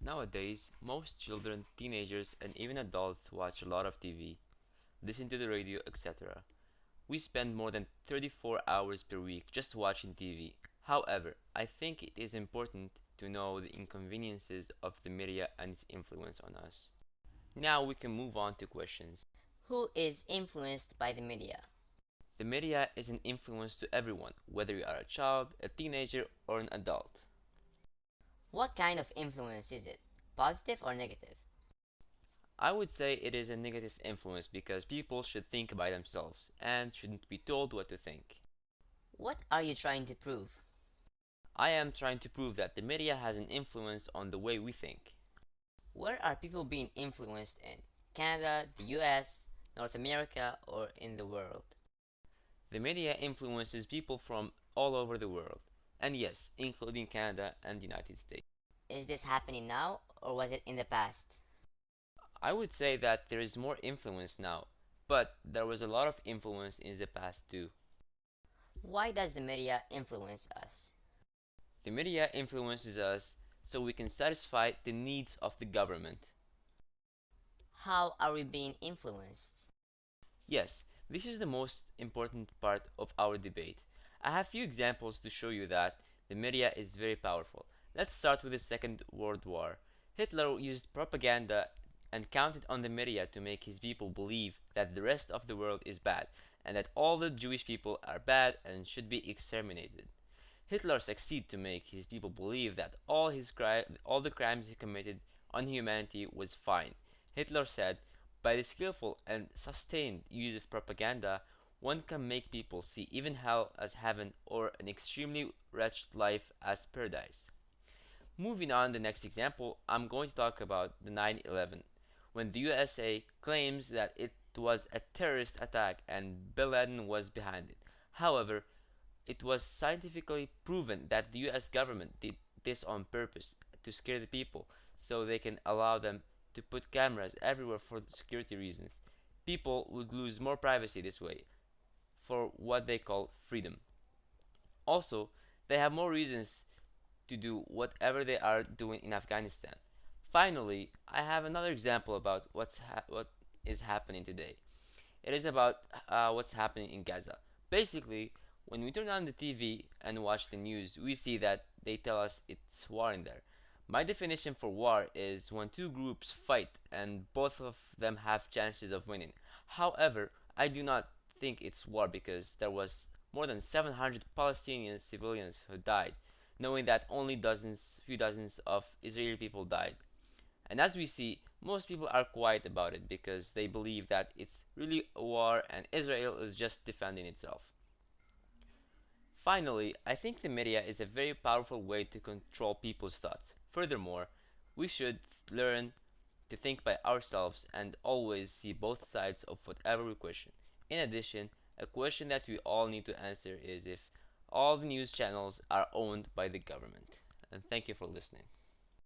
Nowadays, most children, teenagers, and even adults watch a lot of TV, listen to the radio, etc. We spend more than 34 hours per week just watching TV. However, I think it is important to know the inconveniences of the media and its influence on us. Now we can move on to questions. Who is influenced by the media? The media is an influence to everyone, whether you are a child, a teenager, or an adult. What kind of influence is it? Positive or negative? I would say it is a negative influence because people should think by themselves and shouldn't be told what to think. What are you trying to prove? I am trying to prove that the media has an influence on the way we think. Where are people being influenced in? Canada, the US, North America, or in the world? The media influences people from all over the world, and yes, including Canada and the United States. Is this happening now or was it in the past? I would say that there is more influence now, but there was a lot of influence in the past too. Why does the media influence us? The media influences us so we can satisfy the needs of the government. How are we being influenced? Yes, this is the most important part of our debate. I have few examples to show you that the media is very powerful. Let's start with the Second World War. Hitler used propaganda and counted on the media to make his people believe that the rest of the world is bad and that all the Jewish people are bad and should be exterminated. Hitler succeeded to make his people believe that all the crimes he committed on humanity was fine. Hitler said, by the skillful and sustained use of propaganda, one can make people see even hell as heaven or an extremely wretched life as paradise. Moving on to the next example, I'm going to talk about the 9/11, when the USA claims that it was a terrorist attack and Bin Laden was behind it. However, it was scientifically proven that the US government did this on purpose to scare the people so they can allow them to put cameras everywhere for security reasons. People would lose more privacy this way for what they call freedom. Also, they have more reasons to do whatever they are doing in Afghanistan. Finally, I have another example about what is happening today. It is about what's happening in Gaza. Basically, when we turn on the TV and watch the news, we see that they tell us it's war in there. My definition for war is when two groups fight and both of them have chances of winning. However, I do not think it's war because there was more than 700 Palestinian civilians who died, knowing that only few dozens of Israeli people died. And as we see, most people are quiet about it because they believe that it's really a war and Israel is just defending itself. Finally, I think the media is a very powerful way to control people's thoughts. Furthermore, we should learn to think by ourselves and always see both sides of whatever we question. In addition, a question that we all need to answer is if all the news channels are owned by the government. And thank you for listening.